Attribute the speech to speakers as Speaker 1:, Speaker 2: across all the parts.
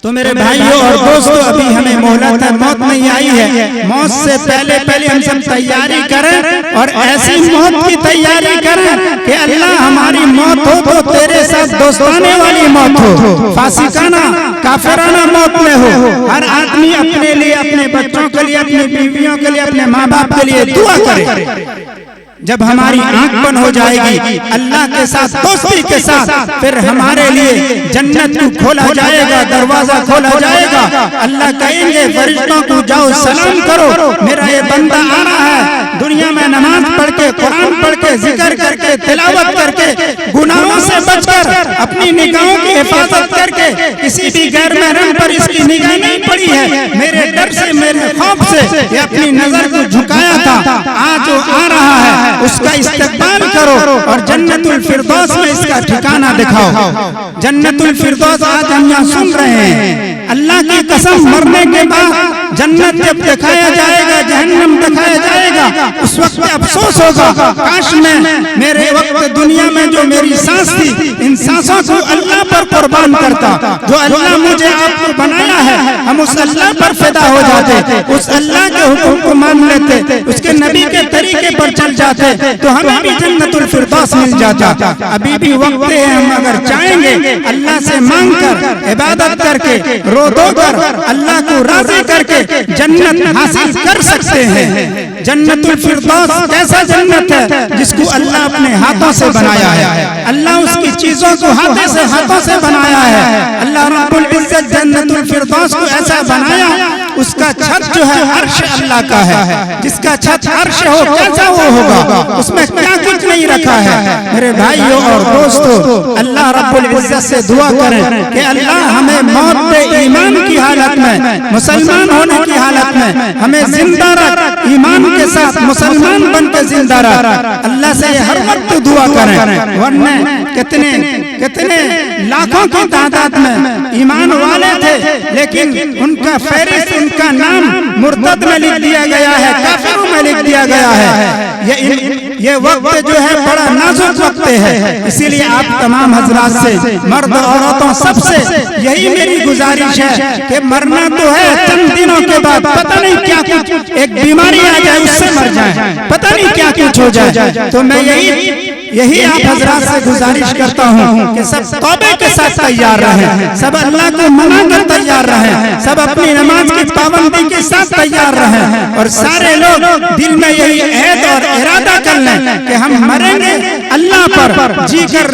Speaker 1: तो मेरे भाइयों और दोस्तों, अभी हमें मोहलत है, मौत नहीं आई है। मौत से पहले पहले हम सब तैयारी करें और ऐसी मौत की तैयारी करें कि अल्लाह हमारी मौत हो तो तेरे साथ दोस्ताने वाली मौत हो, फासिकाना काफिराना मौत में हो। हर आदमी अपने लिए, अपने बच्चों के लिए, अपनी बीवियों के लिए, अपने माँ बाप के लिए दुआ करे। जब हमारी आंख बंद हो जाएगी अल्लाह के साथ, दोस्ती के साथ, फिर हमारे लिए जन्नत को खोला जाएगा, दरवाजा खोला जाएगा। अल्लाह कहेंगे फरिश्तों को जाओ सलाम करो, मेरा ये बंदा आ रहा है, दुनिया में नमाज पढ़ के, कुरान पढ़ के, जिक्र करके, तिलावत करके, गुनाहों से बचकर, अपनी निगाहों की हिफाजत करके, किसी भी गैर महरम पर इसकी निगाह नहीं पड़ी है, मेरे डर से, मेरे खौफ से ये अपनी नजर को झुकाया था, आज जो आ रहा है उसका इस्तकबाल करो और जन्नतुल फिरदौस में इसका ठिकाना दिखाओ। जन्नतुल फिरदौस आज हम यहाँ सुन रहे हैं। अल्लाह की कसम, मरने के बाद जन्नत जब दिखाया जाएगा, जहन्नम दिखाया जाएगा, उस वक्त अफसोस होगा, काश मैं मेरे वक्त दुनिया में जो मेरी सांस थी, इन सांसों को अल्लाह पर कुर्बान करता। जो अल्लाह मुझे आपको बनाया है, हम उस अल्लाह पर फिदा हो जाते, उस अल्लाह के हुक्म को मान लेते, उसके नबी के तरीके पर चल जाते, तो हमें भी जन्नतुल फिरदौस मिल जाता। अभी भी वक्त है, हम अगर चाहेंगे अल्लाह से मांग कर, इबादत करके, रो धो कर, अल्लाह को राजी करके जन्नत हासिल कर सकते हैं। जन्नतुल फिरदौस कैसा जन्नत है जिसको अल्लाह अपने हाथों से बनाया है। अल्लाह उसकी चीजों को हाथों से बनाया है। अल्लाह रब्बुल इज्जत जन्नतुल फिरदौस को ऐसा बनाया, उसका छत जो है अर्श अल्लाह का है। जिसका छत अर्श हो, कैसा वो होगा, उसमें क्या कुछ नहीं रखा है। मेरे भाइयों और दोस्तों, अल्लाह रब्बुल इज्जत से दुआ करें कि अल्लाह हमें मौत पे ईमान की हालत में, मुसलमान होने की हालत में हमें जिंदा रख, ईमान के साथ मुसलमान बन के जिंदा रख। अल्लाह से हर वक्त दुआ करें, वरना कितने कितने लाखों की तादाद में ईमान वाले थे, लेकिन उनका फहरिस्त, उनका नाम मुर्तद में लिख दिया गया है, काफिरों में लिख दिया गया है। ये वक्त जो है बड़ा नाजुक वक्त है। इसीलिए आप तमाम हजरात से, मर्द औरतों सबसे यही मेरी गुजारिश है कि मरना तो है, चंद दिनों के बाद पता नहीं क्या कुछ, एक बीमारी आ जाए, उससे मर जाए, पता नहीं क्या कुछ हो जाए। तो मैं यही आप हजरात से गुजारिश करता हूँ कि सब तौबे के साथ तैयार रहें, सब अल्लाह को मनाकर तैयार रहें, सब अपनी नमाज की पाबंदी के साथ तैयार रहें, और सारे लोग दिल में यही अहद और इरादा कर लें कि हम मरेंगे अल्लाह पर, जी कर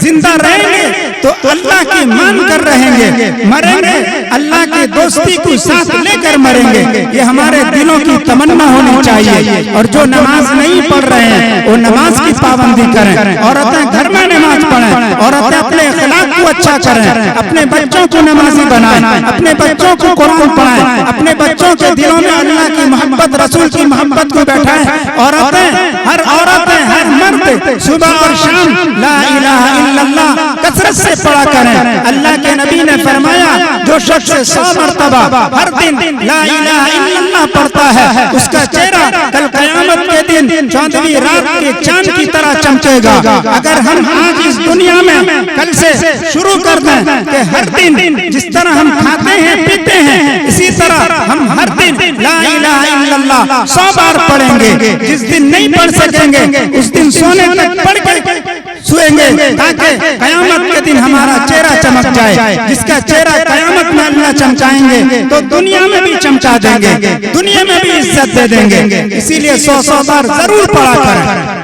Speaker 1: जिंदा रहेंगे तो अल्लाह की मान कर रहेंगे, मरेंगे अल्लाह की दोस्ती को साथ लेकर मरेंगे। ये हमारे दिलों की तमन्ना होनी चाहिए। और जो नमाज नहीं पढ़ रहे हैं वो नमाज की पाबंदी करें, औरतें घर में नमाज पढ़ें, औरतें अपने अखलाक को अच्छा करें, अपने बच्चों को नमाजी बनाएं, अपने बच्चों को कुरान पढ़ाएं, अपने बच्चों के दिलों में अल्लाह की मोहब्बत, रसूल की मोहब्बत को बैठाएं। हर औरतें, हर मर्द सुबह और शाम ला इलाहा इल्लल्लाह कसरत से पढ़ा करें। अल्लाह के नबी ने फरमाया, जो शख्स 100 मरतबा हर दिन ला इलाहा इल्लल्लाह पढ़ता है, उसका चेहरा कल क़यामत के दिन 14वीं रात के चांद की तरह चमकेगा। अगर हम आज इस दुनिया में कल से शुरू कर दें कि हर दिन जिस तरह हम खाते हैं, पीते हैं, इसी तरह हम हर दिन ला इलाहा इल्लल्लाह 100 बार पढ़ेंगे। जिस दिन नहीं पढ़ सकेंगे उस दिन सोने तक पढ़ के सोएंगे, ताकि कयामत के दिन हमारा चेहरा चमक जाए। जिसका चेहरा कयामत में अल्लाह चमकाएंगे तो दुनिया में भी चमका देंगे, दुनिया में भी इज्जत दे देंगे। इसीलिए 100 बार जरूर पढ़ा करें,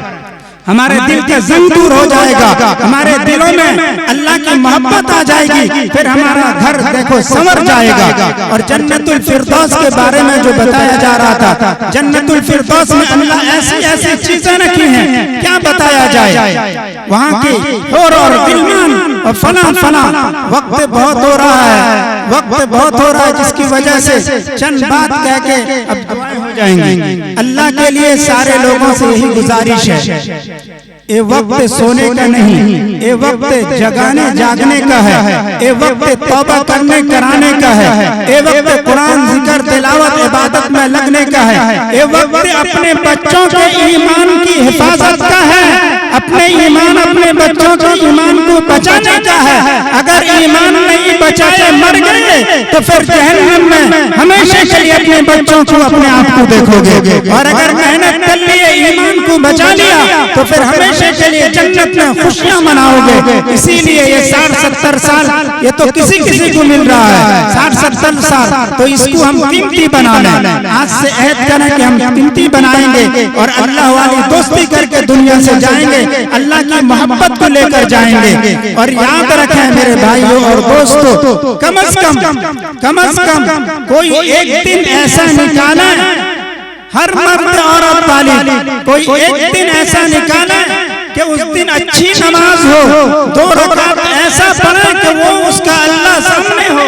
Speaker 1: हमारे दिल के जंग दूर हो जाएगा, हमारे दिलों में अल्लाह की मोहब्बत आ जाएगी, फिर हमारा घर देखो संवर जाएगा। और जन्नतुल फिरदौस के बारे में जो बताया जा रहा था, जन्नतुल फिरदौस में अल्लाह ऐसी ऐसी चीजें रखी हैं, क्या बताया जाए। वहाँ की हूर और गिलमान और फला वक्त बहुत हो रहा है, वक्त बहुत हो रहा है, जिसकी वजह से चंद बात कह के अब दुआएं हो जाएंगी। अल्लाह के लिए सारे लोगों से यही गुजारिश है, ये वक्त सोने का नहीं, ये वक्त जगाने जागने का है, ये वक्त तौबा करने कराने का है, ये वक्त कुरान जिक्र तिलावत इबादत में लगने का है, ये वक्त अपने बच्चों के ईमान की हिफाजत का है। अपने ईमान, अपने बच्चों के ईमान को बचाने का है। अगर ईमान नहीं बचाए मर गए तो फिर जहन्नम में हमेशा के लिए अपने बच्चों को, अपने आप को देखोगे। और अगर मेहनत कर लिए, ईमान को बचा लिया तो फिर हमेशा के लिए जन्नत में खुशियां मनाओगे। इसीलिए ये 60-70 साल ये तो किसी किसी को मिल रहा है, 60-70 साल, तो इसको हम कीमती बना लें। आज से अहद करें कि हम कीमती बनाएंगे और अल्लाह वाली दोस्ती करके दुनिया से जाएंगे, अल्लाह की मोहब्बत को लेकर जाएंगे। और याद रखें मेरे भाइयों और दोस्तों, कम से कम कोई एक दिन ऐसा निकाला, हर मर्द औरत वाली कोई एक दिन ऐसा निकाला कि उस दिन अच्छी नमाज हो, 2 रकात ऐसा पढ़े कि वो उसका अल्लाह सामने हो,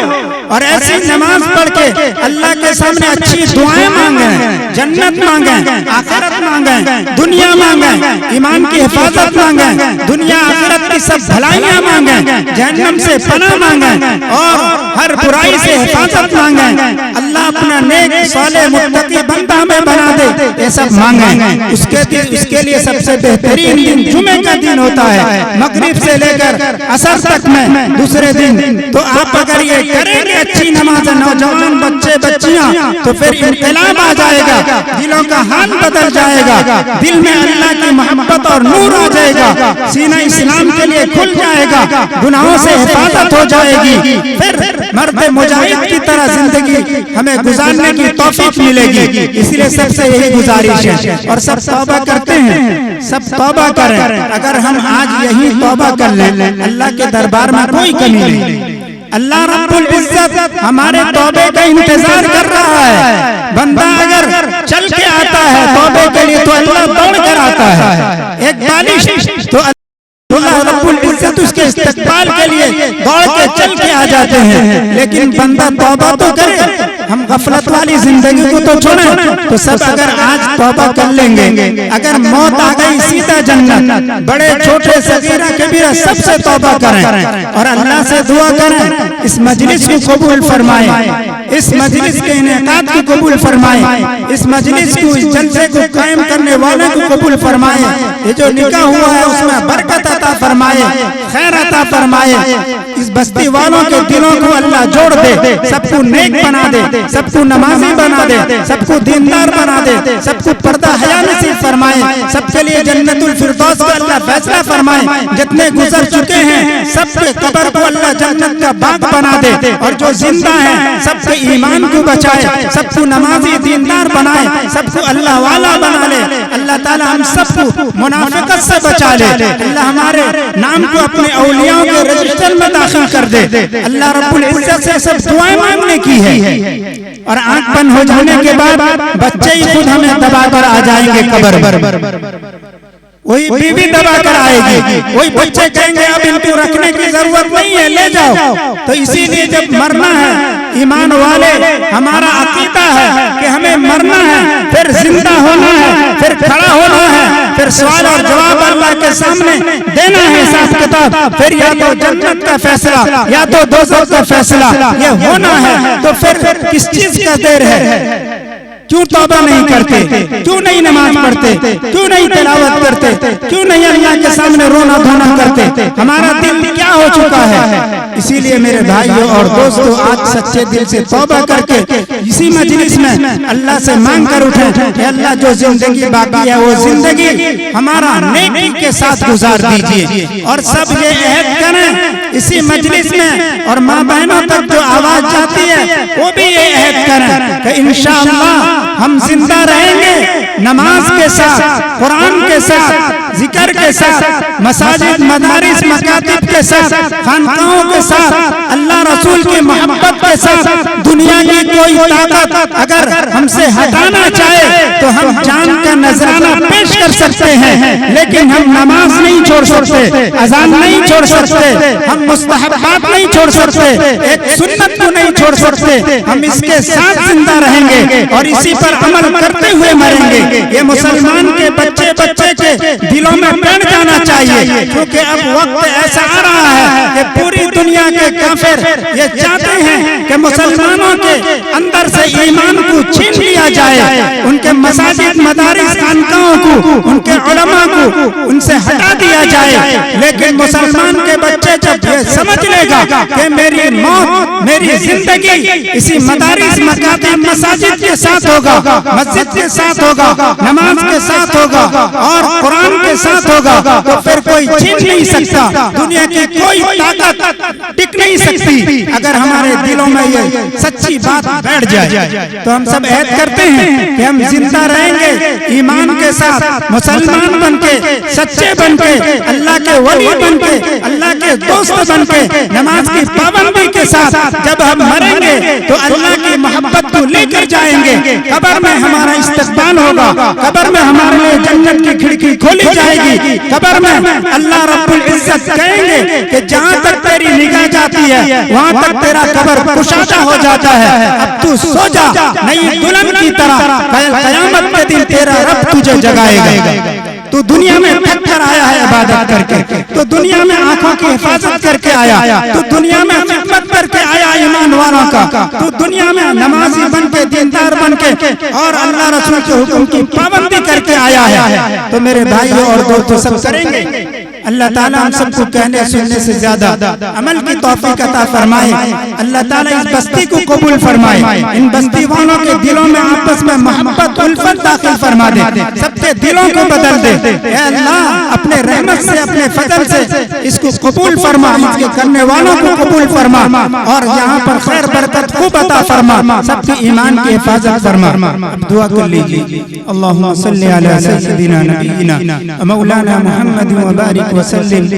Speaker 1: और ऐसी नमाज पढ़ के अल्लाह के सामने अच्छी दुआएं मांगे, जन्नत मांगे, आखिरत मांगे, दुनिया मांगे, ईमान की हिफाजत मांगे, दुनिया आखिरत की सब भलाइयां मांगे, जहन्नम से पनाह मांगे और हर बुराई से हिफाजत मांगे। अल्लाह अपना नेक साले मुत्तकी बंदा में बना दे, ये सब मांगे। उसके लिए सबसे बेहतरीन दिन जुमे का दिन होता है, मगरिब से लेकर असर तक में दूसरे दिन। तो आप अगर ये करेंगे अच्छी नमाज, नौजवान बच्चे बच्चियां, तो फिर इनकलाब आ जाएगा, दिलों का हाल बदल जाएगा, दिल में अल्लाह की मोहब्बत और नूर आ जाएगा, सीना इस्लाम के लिए खुल जाएगा, गुनाहों से हिफाजत हो जाएगी, फिर मर्द मुजाहिद की तरह जिंदगी हमें गुजारने की तौफीक मिलेगी। इसलिए सबसे यही गुजारिश है, और सब तौबा करते हैं, सब तौबा करें। अगर हम आज यही तौबा कर लें, अल्लाह के दरबार में कोई कमी नहीं। अल्लाह रब्बुल इज्जत हमारे तौबे का इंतजार कर रहा है। बंदा अगर चल के आता है तौबे के लिए तो अल्लाह दौड़ कर आता है। एक बालिश तो अल्लाह रब्बुल इज्जत उसके इस्तकबाल के लिए दौड़ के चल के आ जाते हैं। लेकिन बंदा तौबा तो करे, हम गफलत वाली जिंदगी को तो छोड़ें। तो सब अगर आज तौबा कर लेंगे, अगर मौत आ गई सीधा जन्नत, बड़े छोटे सगीरा कबीरा सबसे तौबा करें और अल्लाह से दुआ करें इस मजलिस को कबूल फरमाए, इस मजलिस के इनेकाद को कबूल फरमाए, इस मजलिस को, इस जलसे को कायम करने वाले को कबूल फरमाए। ये जो निकाह हुआ है उसमें बरकत अता फरमाए, खैर अता फरमाए। इस बस्ती वालों के दिलों को अल्लाह जोड़ दे, सबको नेक बना दे, सबको नमाजी बना दे, सबको दीनदार बना दे, सबको पर्दा हया नसीब फरमाए, सबके लिए जन्नतुल फिरदौस का अल्लाह फैसला फरमाए। जितने गुजर चुके हैं सबके कब्र को अल्लाह जन्नत का बाग बना दे, और जो जिंदा है सबके ईमान को बचाए, सबको नमाजी दीनदार बनाए, सबको अल्लाह वाला बना ले। अल्लाह ताला हम सबको मुनाफिकत से बचा ले। अल्लाह हमारे नाम को अपने औलियाओं के रजिस्टर में दाखिल कर दे। अल्लाह रब्बुल इज्जत से सब दुआएं मांगने की है, और आंख बंद हो जाने के बाद बच्चे ही खुद हमें दबा कर आ जाएंगे कब्र पर, वही बीवी दबा कर आएगी, वही बच्चे कहेंगे अब इनको रखने की जरूरत नहीं है, ले जाओ। तो इसीलिए जब मरना है, ईमान वाले हमारा अकीदा है कि हमें मरना है, फिर जिंदा होना है, फिर खड़ा होना है, फिर सवाल और जवाब अल्लाह के सामने देना है, हिसाब किताब। फिर या तो जन्नत का फैसला या तो दोज़ख का फैसला ये होना है। तो फिर किस चीज का देर है? क्यों तौबा नहीं करते? क्यों नहीं नमाज पढ़ते? क्यों नहीं तिलावत करते? क्यों नहीं अल्लाह के सामने रोना धोना करते? हमारा दिल क्या हो चुका है? इसीलिए मेरे भाइयों और दोस्तों, आज सच्चे दिल से तौबा करके इसी मजलिस में अल्लाह से मांग कर उठे कि अल्लाह जो जिंदगी बाकी है वो जिंदगी हमारा नेकी के साथ गुजार दीजिए। और सब ये अहद करें इसी मजलिस में, और माँ बहनों तक जो आवाज जाती है वो भी ये अहद करें कि इंशाअल्लाह हम जिंदा रहेंगे नमाज के साथ, कुरान के साथ, जिक्र के साथ, मसाजिद, मदारिस, मकातिब के साथ, खानकाहों के साथ, अल्लाह रसूल की मोहब्बत के साथ। दुनिया की कोई ताकत अगर हमसे हटाना चाहे तो हम जान का नजराना पेश कर सकते हैं, लेकिन हम नमाज नहीं छोड़ सकते, अजान नहीं छोड़ सकते, हम मुस्तहब्बात नहीं छोड़ सकते, एक सुन्नत को नहीं छोड़ सकते। हम इसके साथ जिंदा रहेंगे और इसी पर अमल करते हुए मरेंगे। ये मुसलमान के बच्चे बच्चे के दिलों में बैठ जाना चाहिए, क्योंकि अब वक्त ऐसा आ रहा है कि पूरी दुनिया के काफिर ये चाहते हैं कि मुसलमानों के अंदर से ईमान को छीन लिया जाए, उनके मसाजिद, मदारिस, खानकाहों को, उनके उलमा को को उनसे हटा दिया जाए। लेकिन मुसलमान के बच्चे जब ये समझ लेगा कि मेरी मौत मेरी जिंदगी इसी मदारिस मकातिब मसाजिद के साथ होगा, मस्जिद के साथ होगा, नमाज के साथ होगा और कुरान के साथ होगा, तो फिर कोई छीन नहीं सकता, दुनिया की कोई ताकत टिक नहीं सकती। अगर हमारे दिलों में ये सच्ची बात बैठ जाए तो हम सब ऐद करते हैं कि हम जिंदा रहेंगे ईमान के साथ, मुसलमान बनके, सच्चे बनके, अल्लाह के वली बनके, अल्लाह के दोस्त बनके, नमाज की पाबंदी के साथ जब हम मरेंगे तो अल्लाह की मोहब्बत को लेकर जाएंगे। कब्र में हमारा इस्तकबाल होगा, कब्र में हमारे लिए जन्नत की खिड़की खोली जाएगी, कब्र में अल्लाह रब्बुल इज्जत कहेंगे कि जहाँ तक तेरी निगाह जाती है वहाँ तक तेरा कब्र कुशादा हो जाता है, अब तू सो जा, नई दुल्हन की तरह क़यामत के दिन तेरा रब तुझे जगाएगा। तो दुनिया में थक कर आया है इबादत करके, तो दुनिया में आंखों की हिफाजत करके आया, तो दुनिया में खिदमत करके आया ईमान वालों का, तो दुनिया में नमाजी बन के, दीनदार बन के और अल्लाह रसूल के हुक्म की पाबंदी करके आया है। तो मेरे भाइयों और दोस्तों सब करेंगे। अल्लाह ताला हम सबको कहने सुनने से ज्यादा अमल की तौफीक अता फरमाए। अल्लाह ताला इस बस्ती को कबूल फरमाए, इन बस्ती वालों के दिलों में आपस में मोहब्बत उल्फत दाखिल फरमा दे, सबके दिलों को बदल दे। ऐ अल्लाह अपने रहमत से, अपने फजल से इसको कबूल फरमा, इसके करने वालों को कबूल फरमा और यहाँ पर खैर बरकत खूब अता फरमा, सबके ईमान की हिफाजत फरमा। अब दुआ कर लीजिए। अल्लाहुम्मा सल्ली अला सय्यिदिना नबीना मौलाना मुहम्मद व बारिक वसल्लिम।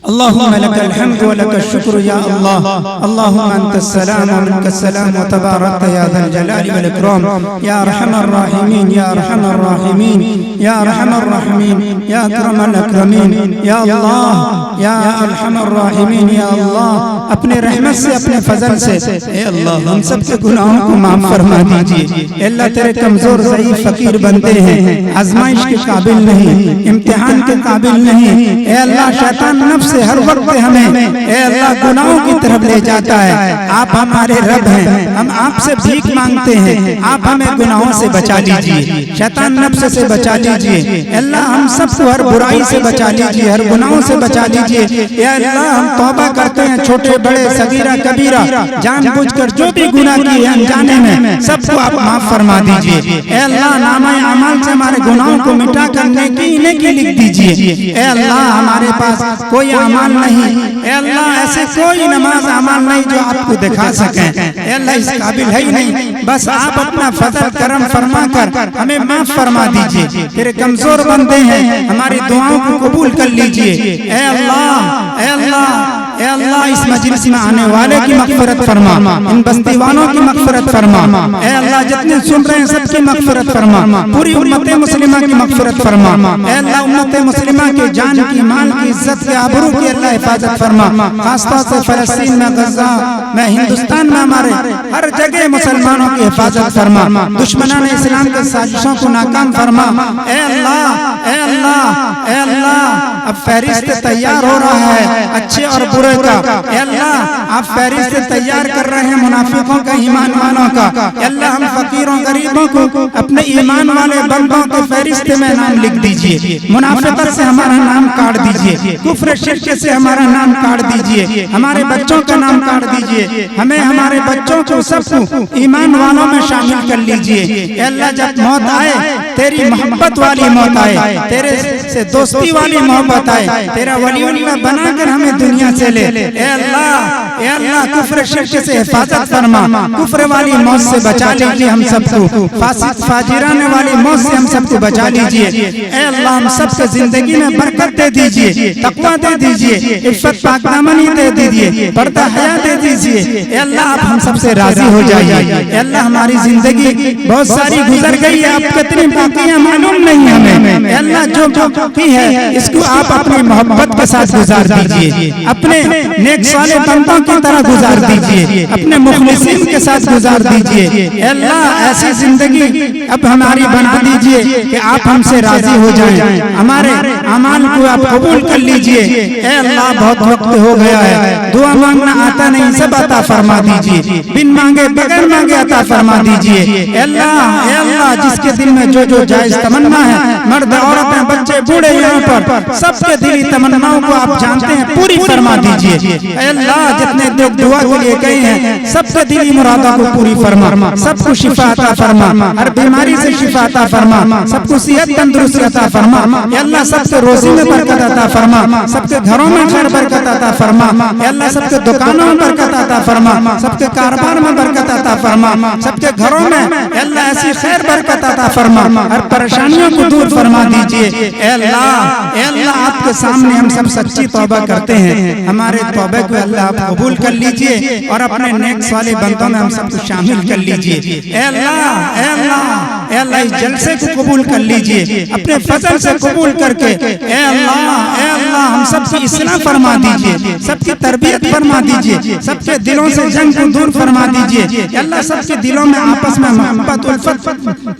Speaker 1: अल्लाहुम्मा लकल हम्दु व लकल शुक्र या अल्लाह। अल्लाहुम्मा अंतस सलाम व मिनकस सलाम व तबारकत या ज़ल जलाली वल इकराम या अरहमर राहिमीन या अरहमर राहिमीन या अरहमर राहिमीन या अकरमल अकरमीन या अल्लाह या अरहमर राहिमीन या अल्लाह अपने रहमत से, अपने फजल से ए अल्लाह हम सब के गुनाहों को माफ फरमा दीजिए। अल्लाह तेरे कमजोर ज़ईफ फकीर बनते हैं, आजमाइश के काबिल नहीं, इम्तिहान के काबिल नहीं। ए अल्लाह शैतान नफ्स से हर वक्त हमें ए अल्लाह गुनाहों की तरफ ले जाता है। आप हमारे रब हैं, हम आपसे भीख मांगते हैं, आप हमें गुनाहों से बचा लीजिए, शैतान नफ्स से बचा लीजिए। अल्लाह हम सबको हर बुराई से बचा लीजिए, हर गुनाहों से बचा लीजिए। या अल्लाह हम तौबा करते हैं, छोटे बड़े सगीरा कबीरा जानबूझकर जो भी गुनाह किए अनजाने में सबको आप माफ फरमा दीजिए। ए अल्लाह नामा अमाल से हमारे गुनाहों को मिटा कर नेकी लिख दीजिए। ए अल्लाह हमारे पास कोई अमाल नहीं, ए अल्लाह ऐसे कोई नमाज अमाल नहीं जो आपको दिखा सके, ए अल्लाह इस काबिल है ही नहीं। बस आप अपना फजल करम फरमा कर हमें माफ फरमा दीजिए। तेरे कमजोर बंदे हैं, हमारी दुआओं को कबूल कर लीजिए। ए अल्लाह, ए अल्लाह, ए अल्लाह इस मजलिस में आने वाले की मग़फ़िरत फरमा, इन बस्ती वालों की मग़फ़िरत फरमा। ए अल्लाह जितने सुन रहे हैं सबकी मग़फ़िरत फरमा, पूरी उम्मत मुस्लिमा की मग़फ़िरत फरमा। ए अल्लाह उम्मत मुस्लिमा के जान की, माल की, इज्जत के, आबरू की अल्लाह हिफाजत फरमा। खासतौर से फ़लस्तीन में, गज़ा में, हिंदुस्तान में हमारे हर जगह मुसलमानों की हिफाजत फरमा, दुश्मनान इस्लाम के साजिशों को नाकाम फरमा। ए अल्लाह, ए अल्लाह, ए अल्लाह अब फहरिस्त तैयार हो रहा है अच्छे और बुरे का। अल्लाह आप फहरिस्त तैयार कर रहे हैं मुनाफिकों का, ईमान वालों का। अल्लाह हम फकीरों गरीबों को अपने ईमान वाले बंदों के फहरिस्त में नाम लिख दीजिए। मुनाफिकत से हमारा नाम काट दीजिए, कुफ्र शिर्क से हमारा नाम काट दीजिए, हमारे बच्चों का नाम काट दीजिए, हमें हमारे बच्चों को सबको ईमान वालों में शामिल कर लीजिए। अल्लाह जब मौत आए तेरी मोहब्बत वाली मौत आए, तेरे से दोस्ती वाली मोहब्बत आए, तेरा वलीउल्लाह बनाकर हमें दुनिया से ले। ए अल्लाह कुफ्र शिर्क से हिफाजत फरमा, कुफ्र वाली मौत से बचा लीजिए हम सबको, फासिक फाजिराने वाली मौत से हम सबको बचा लीजिए। ए अल्लाह हम सबको जिंदगी में बरकत दे दीजिए, तकवा दे दीजिए, इफ़्फ़त पाकदामनी दे दीजिए, पर्दा हया दे दीजिए। ए अल्लाह आप हम सबसे राजी हो जाइए। ए अल्लाह हमारी जिंदगी बहुत सारी गुजर गई है, अब कितनी बाकी है मालूम नहीं हमें। ए अल्लाह जो बाकी है इसको आप अपनी मोहब्बत के साथ गुजार दीजिए, अपने नेक साले बंदों की तरह गुजार दीजिए, अपने मुखलिसीन के साथ गुजार दीजिए। अल्लाह ऐसी जिंदगी अब हमारी बना दीजिए कि आप हमसे राजी हो जाएं, हमारे अमाल को आप कबूल कर लीजिए। ए अल्लाह बहुत वक्त हो गया है, दुआ मांगना आता नहीं, सब अता फरमा दीजिए, बिन मांगे बगैर मांगे अता फरमा दीजिए। अल्लाह जिसके दिल में जो जो जायज तमन्ना है, मर्द औरतें बच्चे बूढ़े यहाँ पर सबके दिली तमन्नाओं को आप जानते हैं, पूरी फरमा दीजिए। अल्लाह जितने लोग दुआ के लिए गए हैं सबके दिली मुरादों को पूरी फरमा, सबको शिफा अता फरमा, हर बीमारी से शिफा अता फरमा, सबको सेहत तंदुरुस्ती अता फरमा। अल्लाह सबके रोजी में बरकत अता फरमा, सबके घरों में खैर बरकत अता फरमा। अल्लाह सबके दुकानों में बरकत अता फरमा, सबके कारोबार में बरकत अता फरमा, सबके घरों में अल्लाह ऐसी खैर बरकत अता फरमा, हर परेशानियों को दूर फरमा दीजिए। अल्लाह आपके सामने हम सब सच्ची तौबा करते हैं, हमारे तौबे को अल्लाह आप कबूल कर लीजिए और अपने नेक वाले बंदों में हम सबको शामिल कर लीजिए। अल्लाह इस जलसे को कबूल कर लीजिए, अपने फजल से कबूल करके अल्लाह हम सबकी इस्लाह फरमा दीजिए, सबकी तरबियत फरमा दीजिए, सबके दिलों से जंग को दूर फरमा दीजिए। अल्लाह सबके दिलों में आपस में मोहब्बत उल्फत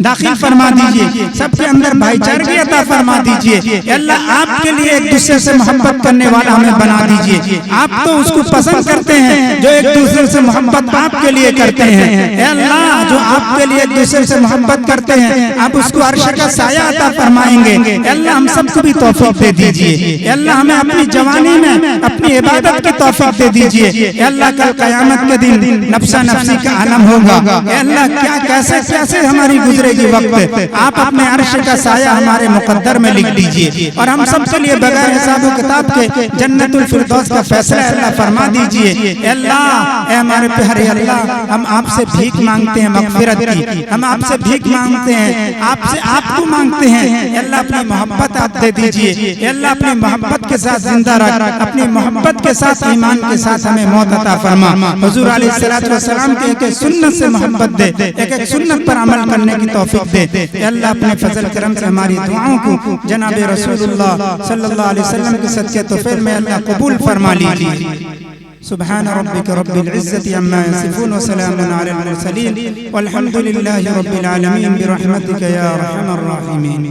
Speaker 1: दाखिल फरमा दीजिए, सबके अंदर भाईचारगी अता फरमा दीजिए। अल्लाह आपके लिए एक दूसरे से मोहब्बत करने वाला हमें बना दीजिए। आप तो उसको पसंद करते हैं जो एक दूसरे से मोहब्बत आपके लिए करते हैं। अल्लाह जो आपके लिए एक दूसरे से मोहब्बत करते हैं आप उसको अर्श का साया अता फरमाएंगे। अल्लाह हम सबको भी तौफीक दे दीजिए। अल्लाह हमें अपनी जवानी में अपनी इबादत की तौफीक दे दीजिए। अल्लाह कल क़यामत के दिन नफ्सा नफ्सी का आलम होगा। अल्लाह क्या कैसे कैसे हमारी गुजरेगी वक्त, आप अपने अर्श का साया हमारे मुकद्दर में लिख दीजिए और हम सबके लिए बगैर हिसाब किताब के जन्नतुल फिरदौस का फैसला अल्लाह फरमा दीजिए। अल्लाह हमारे प्यारे अल्लाह, हम आपसे भीख मांगते हैं मग़फ़िरत की, हम आपसे भीख मांगते हैं, आपसे आपको मांगते हैं। अल्लाह अपनी मोहब्बत आप दे दीजिए। अल्लाह अपनी मोहब्बत के साथ जिंदा रख, अपनी मोहब्बत के साथ ईमान के साथ हमें मौत अता फरमा। हुजूर अलैहिस्सलातु वस्सलाम के एक सुन्नत से मोहब्बत दे, एक सुन्नत पर अमल करने की तौफीक दे। अल्लाह अपने फजल करम से हमारी दुआओं को जनाब रसूलुल्लाह सल्लल्लाहु अलैहि वसल्लम के सदक़े तोफ़ील में अल्लाह कबूल फरमा लीजिए। सुब्हान रब्बिक रब्बिल इज़्ज़ति अम्मा यसिफून व सलामुन अलल मुरसलीन वल्हम्दुलिल्लाहि रब्बिल आलमीन बिरहमतिका या अरहमर राहिमीन।